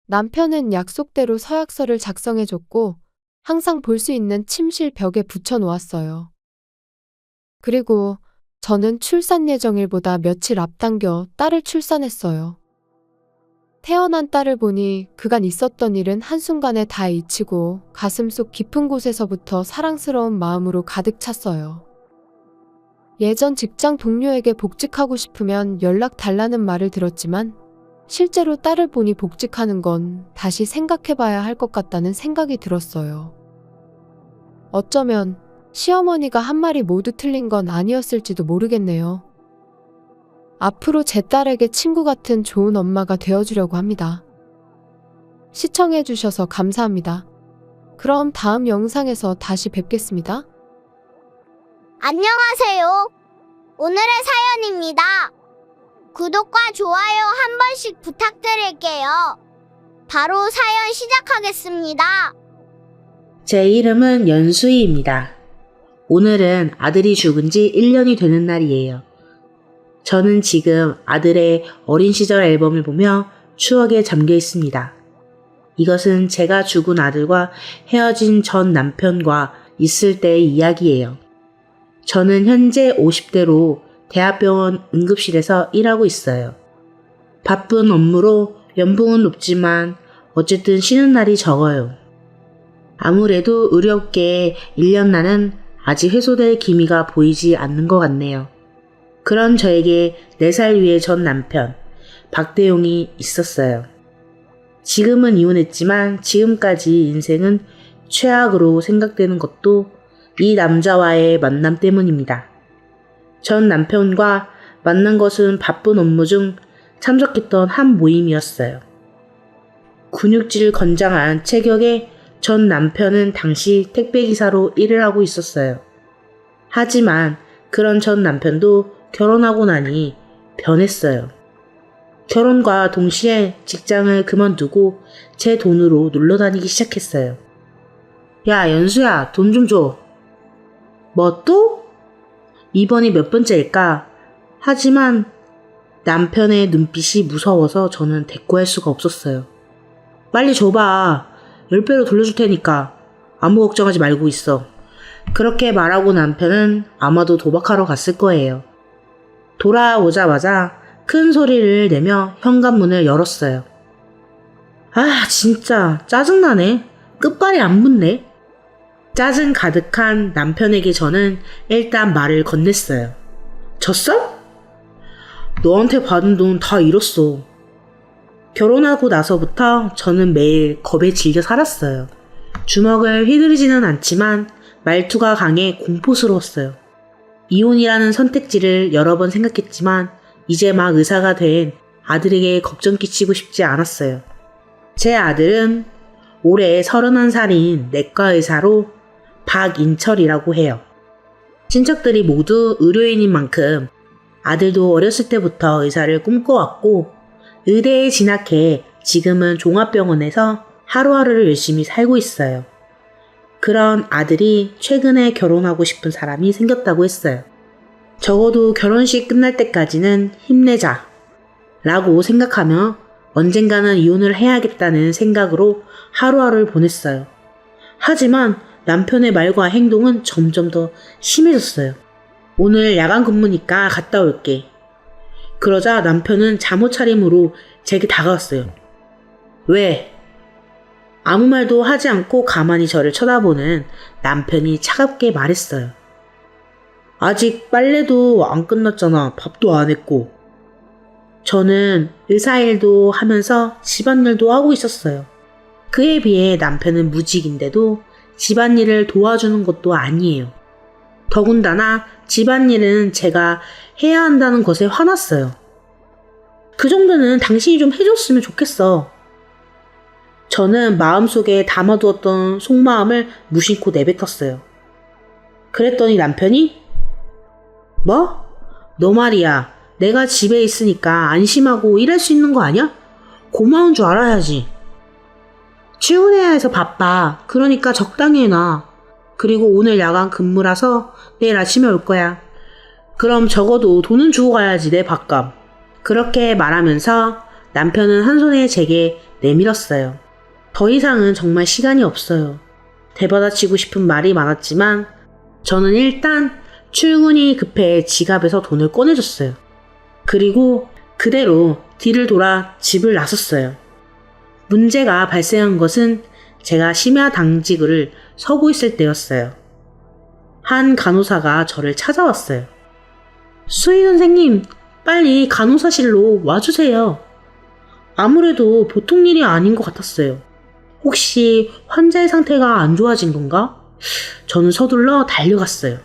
남편은 약속대로 서약서를 작성해줬고 항상 볼 수 있는 침실 벽에 붙여놓았어요. 그리고 저는 출산 예정일보다 며칠 앞당겨 딸을 출산했어요. 태어난 딸을 보니 그간 있었던 일은 한순간에 다 잊히고 가슴속 깊은 곳에서부터 사랑스러운 마음으로 가득 찼어요. 예전 직장 동료에게 복직하고 싶으면 연락 달라는 말을 들었지만 실제로 딸을 보니 복직하는 건 다시 생각해봐야 할 것 같다는 생각이 들었어요. 어쩌면 시어머니가 한 말이 모두 틀린 건 아니었을지도 모르겠네요. 앞으로 제 딸에게 친구 같은 좋은 엄마가 되어주려고 합니다. 시청해주셔서 감사합니다. 그럼 다음 영상에서 다시 뵙겠습니다. 안녕하세요. 오늘의 사연입니다. 구독과 좋아요 한 번씩 부탁드릴게요. 바로 사연 시작하겠습니다. 제 이름은 연수희입니다. 오늘은 아들이 죽은 지 1년이 되는 날이에요. 저는 지금 아들의 어린 시절 앨범을 보며 추억에 잠겨 있습니다. 이것은 제가 죽은 아들과 헤어진 전 남편과 있을 때의 이야기예요. 저는 현재 50대로 대학병원 응급실에서 일하고 있어요. 바쁜 업무로 연봉은 높지만 어쨌든 쉬는 날이 적어요. 아무래도 의료업계에 1년나는 아직 해소될 기미가 보이지 않는 것 같네요. 그런 저에게 4살 위의 전 남편, 박대용이 있었어요. 지금은 이혼했지만 지금까지 인생은 최악으로 생각되는 것도 이 남자와의 만남 때문입니다. 전 남편과 만난 것은 바쁜 업무 중 참석했던 한 모임이었어요. 근육질 건장한 체격에 전 남편은 당시 택배기사로 일을 하고 있었어요. 하지만 그런 전 남편도 결혼하고 나니 변했어요. 결혼과 동시에 직장을 그만두고 제 돈으로 놀러 다니기 시작했어요. 야, 연수야, 돈 좀 줘. 뭐 또? 이번이 몇 번째일까? 하지만 남편의 눈빛이 무서워서 저는 대꾸할 수가 없었어요. 빨리 줘봐. 10배로 돌려줄 테니까. 아무 걱정하지 말고 있어. 그렇게 말하고 남편은 아마도 도박하러 갔을 거예요. 돌아오자마자 큰 소리를 내며 현관문을 열었어요. 아, 진짜 짜증나네. 끝발이 안 붙네. 짜증 가득한 남편에게 저는 일단 말을 건넸어요. 졌어? 너한테 받은 돈 다 잃었어. 결혼하고 나서부터 저는 매일 겁에 질려 살았어요. 주먹을 휘두르지는 않지만 말투가 강해 공포스러웠어요. 이혼이라는 선택지를 여러 번 생각했지만 이제 막 의사가 된 아들에게 걱정 끼치고 싶지 않았어요. 제 아들은 올해 31살인 내과 의사로 박인철이라고 해요. 친척들이 모두 의료인인 만큼 아들도 어렸을 때부터 의사를 꿈꿔왔고 의대에 진학해 지금은 종합병원에서 하루하루를 열심히 살고 있어요. 그런 아들이 최근에 결혼하고 싶은 사람이 생겼다고 했어요. 적어도 결혼식 끝날 때까지는 힘내자 라고 생각하며 언젠가는 이혼을 해야겠다는 생각으로 하루하루를 보냈어요. 하지만 남편의 말과 행동은 점점 더 심해졌어요. 오늘 야간 근무니까 갔다 올게. 그러자 남편은 잠옷 차림으로 제게 다가왔어요. 왜? 아무 말도 하지 않고 가만히 저를 쳐다보는 남편이 차갑게 말했어요. 아직 빨래도 안 끝났잖아. 밥도 안 했고. 저는 의사일도 하면서 집안일도 하고 있었어요. 그에 비해 남편은 무직인데도 집안일을 도와주는 것도 아니에요. 더군다나 집안일은 제가 해야 한다는 것에 화났어요. 그 정도는 당신이 좀 해줬으면 좋겠어. 저는 마음속에 담아두었던 속마음을 무심코 내뱉었어요. 그랬더니 남편이 뭐? 너 말이야. 내가 집에 있으니까 안심하고 일할 수 있는 거 아니야? 고마운 줄 알아야지. 출근해야 해서 바빠. 그러니까 적당히 해놔. 그리고 오늘 야간 근무라서 내일 아침에 올 거야. 그럼 적어도 돈은 주고 가야지 내 밥값. 그렇게 말하면서 남편은 한 손에 제게 내밀었어요. 더 이상은 정말 시간이 없어요. 대받아치고 싶은 말이 많았지만 저는 일단 출근이 급해 지갑에서 돈을 꺼내줬어요. 그리고 그대로 뒤를 돌아 집을 나섰어요. 문제가 발생한 것은 제가 심야 당직을 서고 있을 때였어요. 한 간호사가 저를 찾아왔어요. 수의 선생님, 빨리 간호사실로 와주세요. 아무래도 보통 일이 아닌 것 같았어요. 혹시 환자의 상태가 안 좋아진 건가? 저는 서둘러 달려갔어요.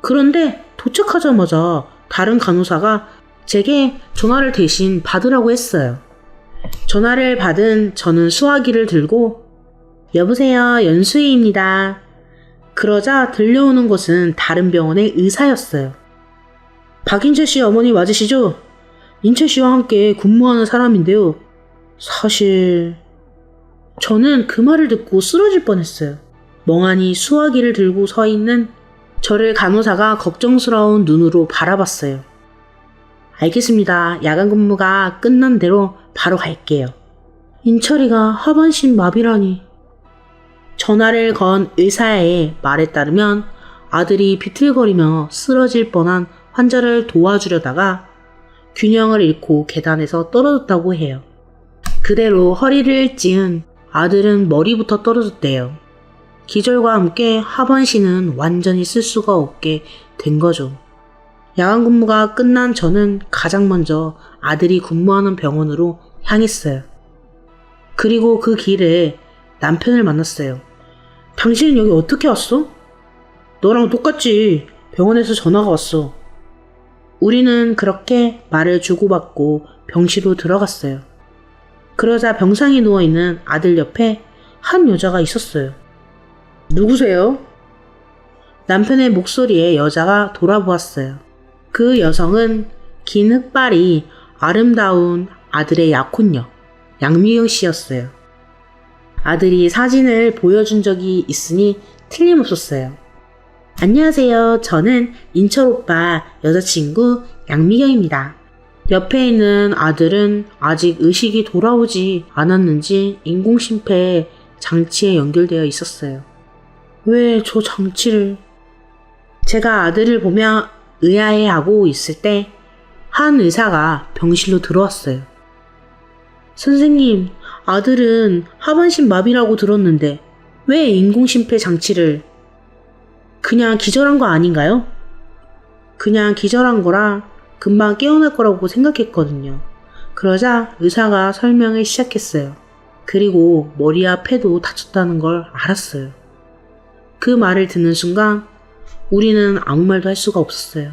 그런데 도착하자마자 다른 간호사가 제게 전화를 대신 받으라고 했어요. 전화를 받은 저는 수화기를 들고 여보세요, 연수희입니다. 그러자 들려오는 것은 다른 병원의 의사였어요. 박인채 씨 어머니 맞으시죠? 인채 씨와 함께 근무하는 사람인데요. 사실 저는 그 말을 듣고 쓰러질 뻔했어요. 멍하니 수화기를 들고 서 있는 저를 간호사가 걱정스러운 눈으로 바라봤어요. 알겠습니다. 야간 근무가 끝난 대로 바로 갈게요. 인철이가 하반신 마비라니. 전화를 건 의사의 말에 따르면 아들이 비틀거리며 쓰러질 뻔한 환자를 도와주려다가 균형을 잃고 계단에서 떨어졌다고 해요. 그대로 허리를 찌은 아들은 머리부터 떨어졌대요. 기절과 함께 하반신은 완전히 쓸 수가 없게 된 거죠. 야간 근무가 끝난 저는 가장 먼저 아들이 근무하는 병원으로 향했어요. 그리고 그 길에 남편을 만났어요. 당신은 여기 어떻게 왔어? 너랑 똑같지. 병원에서 전화가 왔어. 우리는 그렇게 말을 주고받고 병실로 들어갔어요. 그러자 병상에 누워있는 아들 옆에 한 여자가 있었어요. 누구세요? 남편의 목소리에 여자가 돌아보았어요. 그 여성은 긴 흑발이 아름다운 아들의 약혼녀 양미경 씨였어요. 아들이 사진을 보여준 적이 있으니 틀림없었어요. 안녕하세요. 저는 인철 오빠 여자친구 양미경입니다. 옆에 있는 아들은 아직 의식이 돌아오지 않았는지 인공심폐 장치에 연결되어 있었어요. 왜 저 장치를... 제가 아들을 보며 의아해하고 있을 때 한 의사가 병실로 들어왔어요. 선생님, 아들은 하반신 마비라고 들었는데 왜 인공심폐 장치를... 그냥 기절한 거 아닌가요? 그냥 기절한 거라 금방 깨어날 거라고 생각했거든요. 그러자 의사가 설명을 시작했어요. 그리고 머리와 폐도 다쳤다는 걸 알았어요. 그 말을 듣는 순간 우리는 아무 말도 할 수가 없었어요.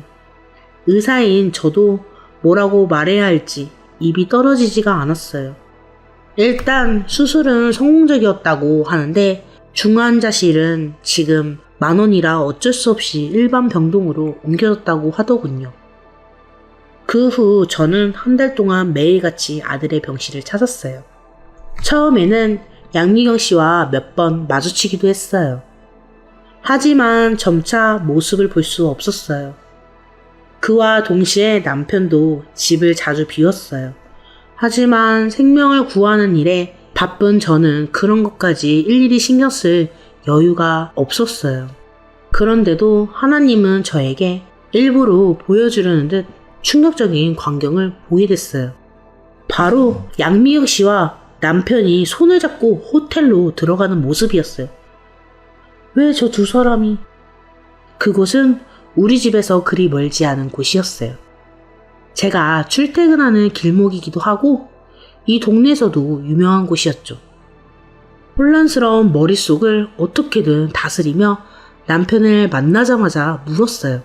의사인 저도 뭐라고 말해야 할지 입이 떨어지지가 않았어요. 일단 수술은 성공적이었다고 하는데 중환자실은 지금 10,000원이라 어쩔 수 없이 일반 병동으로 옮겨졌다고 하더군요. 그 후 저는 한 달 동안 매일같이 아들의 병실을 찾았어요. 처음에는 양미경 씨와 몇 번 마주치기도 했어요. 하지만 점차 모습을 볼 수 없었어요. 그와 동시에 남편도 집을 자주 비웠어요. 하지만 생명을 구하는 일에 바쁜 저는 그런 것까지 일일이 신경 쓸 여유가 없었어요. 그런데도 하나님은 저에게 일부러 보여주려는 듯 충격적인 광경을 보게 됐어요. 바로 양미경 씨와 남편이 손을 잡고 호텔로 들어가는 모습이었어요. 왜 저 두 사람이... 그곳은 우리 집에서 그리 멀지 않은 곳이었어요. 제가 출퇴근하는 길목이기도 하고 이 동네에서도 유명한 곳이었죠. 혼란스러운 머릿속을 어떻게든 다스리며 남편을 만나자마자 물었어요.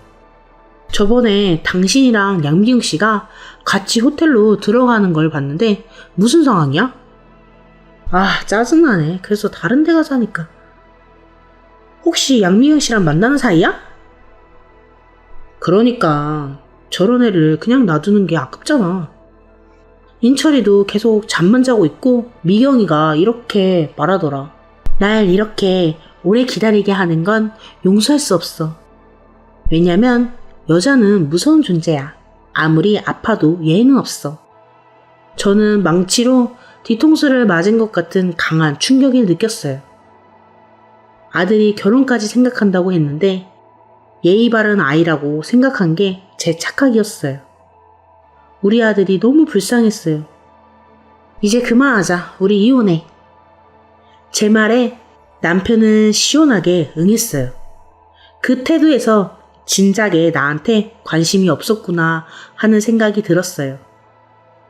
저번에 당신이랑 양미경 씨가 같이 호텔로 들어가는 걸 봤는데 무슨 상황이야? 아, 짜증나네. 그래서 다른 데 가자니까. 혹시 양미경 씨랑 만나는 사이야? 그러니까 저런 애를 그냥 놔두는 게 아깝잖아. 인철이도 계속 잠만 자고 있고 미경이가 이렇게 말하더라. 날 이렇게 오래 기다리게 하는 건 용서할 수 없어. 왜냐면 여자는 무서운 존재야. 아무리 아파도 예의는 없어. 저는 망치로 뒤통수를 맞은 것 같은 강한 충격을 느꼈어요. 아들이 결혼까지 생각한다고 했는데 예의 바른 아이라고 생각한 게 제 착각이었어요. 우리 아들이 너무 불쌍했어요. 이제 그만하자. 우리 이혼해. 제 말에 남편은 시원하게 응했어요. 그 태도에서 진작에 나한테 관심이 없었구나 하는 생각이 들었어요.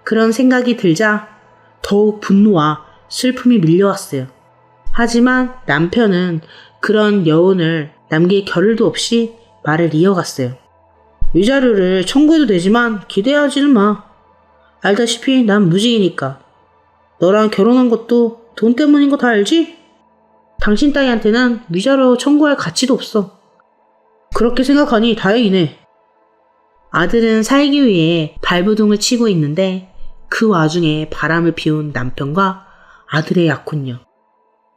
그런 생각이 들자 더욱 분노와 슬픔이 밀려왔어요. 하지만 남편은 그런 여운을 남길 겨를도 없이 말을 이어갔어요. 위자료를 청구해도 되지만 기대하지는 마. 알다시피 난 무직이니까. 너랑 결혼한 것도 돈 때문인 거 다 알지? 당신 따위한테는 위자료 청구할 가치도 없어. 그렇게 생각하니 다행이네. 아들은 살기 위해 발버둥을 치고 있는데 그 와중에 바람을 피운 남편과 아들의 약혼녀.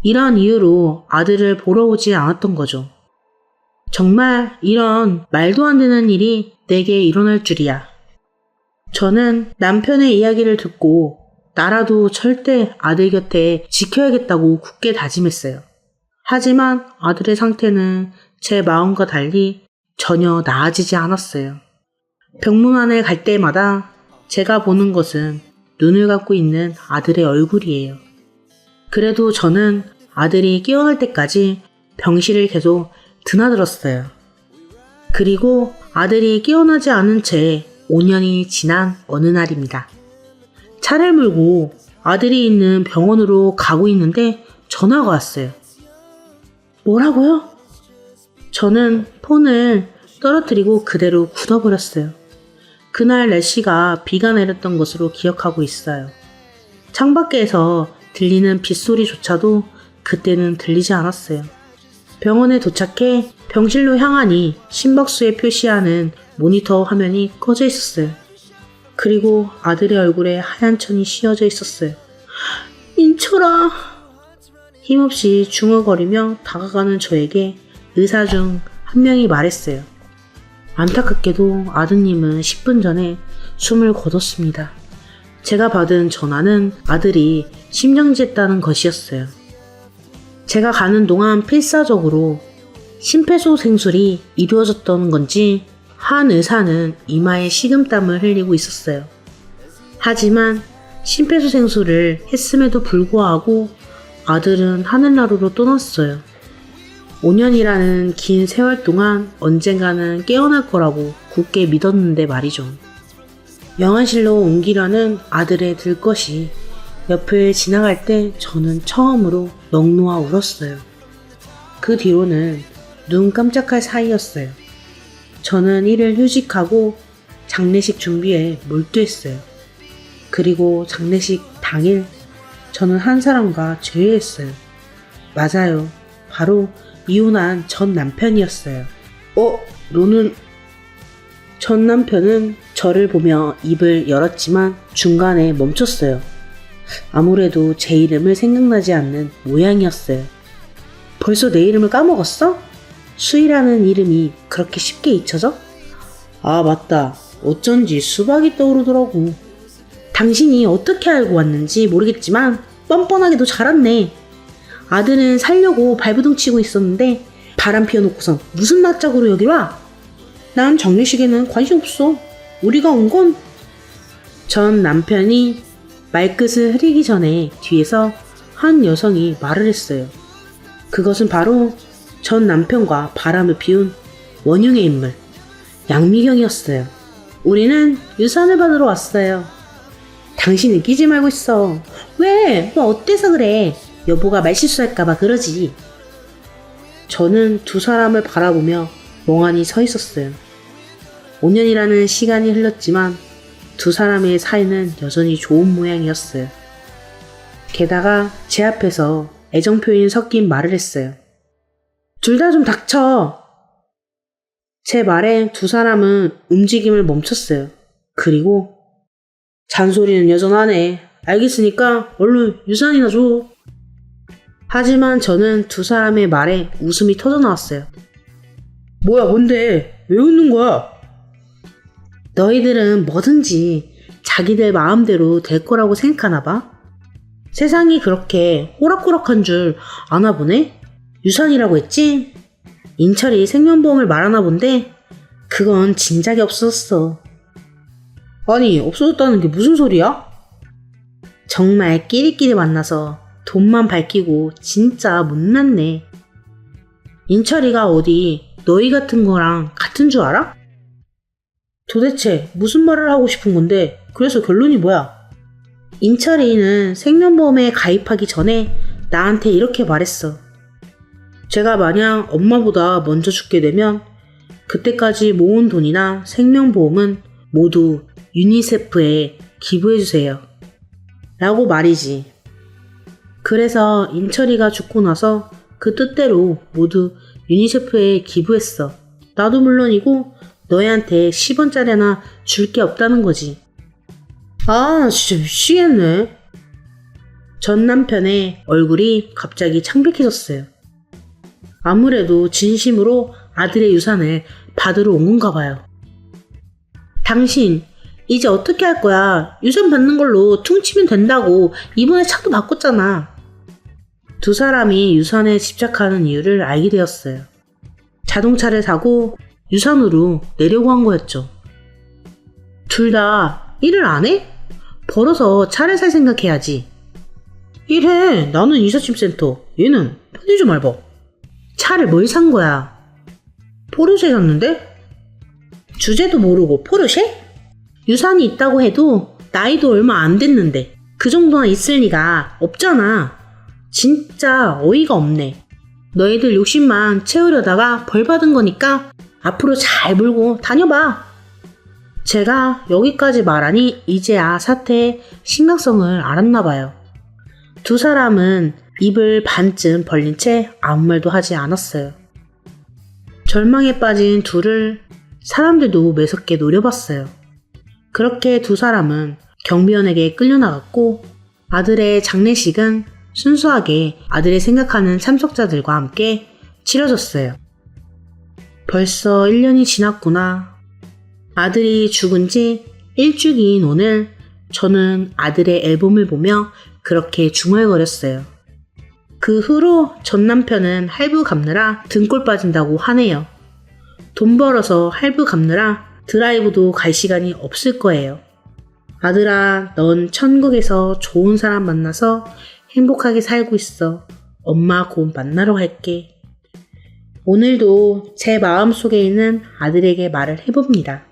이런 이유로 아들을 보러 오지 않았던 거죠. 정말 이런 말도 안 되는 일이 내게 일어날 줄이야. 저는 남편의 이야기를 듣고 나라도 절대 아들 곁에 지켜야겠다고 굳게 다짐했어요. 하지만 아들의 상태는 제 마음과 달리 전혀 나아지지 않았어요. 병문안에 갈 때마다 제가 보는 것은 눈을 감고 있는 아들의 얼굴이에요. 그래도 저는 아들이 깨어날 때까지 병실을 계속 드나들었어요. 그리고 아들이 깨어나지 않은 채 5년이 지난 어느 날입니다. 차를 몰고 아들이 있는 병원으로 가고 있는데 전화가 왔어요. 뭐라고요? 저는 폰을 떨어뜨리고 그대로 굳어버렸어요. 그날 날씨가 비가 내렸던 것으로 기억하고 있어요. 창밖에서 들리는 빗소리조차도 그때는 들리지 않았어요. 병원에 도착해 병실로 향하니 심박수에 표시하는 모니터 화면이 꺼져 있었어요. 그리고 아들의 얼굴에 하얀 천이 씌어져 있었어요. 인철아. 힘없이 중얼거리며 다가가는 저에게 의사 중 한 명이 말했어요. 안타깝게도 아드님은 10분 전에 숨을 거뒀습니다. 제가 받은 전화는 아들이 심정지했다는 것이었어요. 제가 가는 동안 필사적으로 심폐소생술이 이루어졌던 건지 한 의사는 이마에 식은땀을 흘리고 있었어요. 하지만 심폐소생술을 했음에도 불구하고 아들은 하늘나라로 떠났어요. 5년이라는 긴 세월 동안 언젠가는 깨어날 거라고 굳게 믿었는데 말이죠. 영안실로 옮기려는 아들의 들것이 옆을 지나갈 때 저는 처음으로 넋 놓아 울었어요. 그 뒤로는 눈 깜짝할 사이였어요. 저는 일을 휴직하고 장례식 준비에 몰두했어요. 그리고 장례식 당일 저는 한 사람과 재회했어요. 맞아요. 바로 이혼한 전 남편이었어요. 너는... 전 남편은 저를 보며 입을 열었지만 중간에 멈췄어요. 아무래도 제 이름을 생각나지 않는 모양이었어요. 벌써 내 이름을 까먹었어? 수희라는 이름이 그렇게 쉽게 잊혀져? 아, 맞다. 어쩐지 수박이 떠오르더라고. 당신이 어떻게 알고 왔는지 모르겠지만 뻔뻔하게도 잘 왔네. 아들은 살려고 발버둥 치고 있었는데 바람 피워놓고선 무슨 낯짝으로 여기 와? 난 장례식에는 관심 없어. 우리가 온 건... 전 남편이 말끝을 흐리기 전에 뒤에서 한 여성이 말을 했어요. 그것은 바로 전 남편과 바람을 피운 원흉의 인물, 양미경이었어요. 우리는 유산을 받으러 왔어요. 당신은 끼지 말고 있어. 왜? 너 어때서 그래? 여보가 말실수할까봐 그러지. 저는 두 사람을 바라보며 멍하니 서 있었어요. 5년이라는 시간이 흘렀지만 두 사람의 사이는 여전히 좋은 모양이었어요. 게다가 제 앞에서 애정 표현이 섞인 말을 했어요. 둘 다 좀 닥쳐. 제 말에 두 사람은 움직임을 멈췄어요. 그리고 잔소리는 여전하네. 알겠으니까 얼른 유산이나 줘. 하지만 저는 두 사람의 말에 웃음이 터져나왔어요. 뭐야, 뭔데? 왜 웃는 거야? 너희들은 뭐든지 자기들 마음대로 될 거라고 생각하나 봐. 세상이 그렇게 호락호락한 줄 아나 보네? 유산이라고 했지? 인철이 생명보험을 말하나 본데 그건 진작에 없었어. 아니, 없어졌다는 게 무슨 소리야? 정말 끼리끼리 만나서 돈만 밝히고 진짜 못났네. 인철이가 어디 너희 같은 거랑 같은 줄 알아? 도대체 무슨 말을 하고 싶은 건데 그래서 결론이 뭐야? 인철이는 생명보험에 가입하기 전에 나한테 이렇게 말했어. 제가 만약 엄마보다 먼저 죽게 되면 그때까지 모은 돈이나 생명보험은 모두 유니세프에 기부해주세요. 라고 말이지. 그래서 인철이가 죽고 나서 그 뜻대로 모두 유니세프에 기부했어. 나도 물론이고 너희한테 10원짜리 하나 줄 게 없다는 거지. 아, 진짜 미치겠네. 전 남편의 얼굴이 갑자기 창백해졌어요. 아무래도 진심으로 아들의 유산을 받으러 온 건가 봐요. 당신 이제 어떻게 할 거야? 유산 받는 걸로 퉁치면 된다고 이번에 차도 바꿨잖아. 두 사람이 유산에 집착하는 이유를 알게 되었어요. 자동차를 사고 유산으로 내려고 한 거였죠. 둘 다 일을 안 해? 벌어서 차를 살 생각해야지. 일해. 나는 이삿짐센터. 얘는 편의점 알바. 차를 뭘 산 거야? 포르쉐 샀는데? 주제도 모르고 포르쉐? 유산이 있다고 해도 나이도 얼마 안 됐는데 그 정도나 있을 리가 없잖아. 진짜 어이가 없네. 너희들 욕심만 채우려다가 벌 받은 거니까 앞으로 잘 물고 다녀봐. 제가 여기까지 말하니 이제야 사태의 심각성을 알았나 봐요. 두 사람은 입을 반쯤 벌린 채 아무 말도 하지 않았어요. 절망에 빠진 둘을 사람들도 매섭게 노려봤어요. 그렇게 두 사람은 경비원에게 끌려나갔고 아들의 장례식은 순수하게 아들이 생각하는 참석자들과 함께 치러졌어요. 벌써 1년이 지났구나. 아들이 죽은 지 일주기인 오늘 저는 아들의 앨범을 보며 그렇게 중얼거렸어요. 그 후로 전 남편은 할부 갚느라 등골 빠진다고 하네요. 돈 벌어서 할부 갚느라 드라이브도 갈 시간이 없을 거예요. 아들아, 넌 천국에서 좋은 사람 만나서 행복하게 살고 있어. 엄마 곧 만나러 갈게. 오늘도 제 마음속에 있는 아들에게 말을 해봅니다.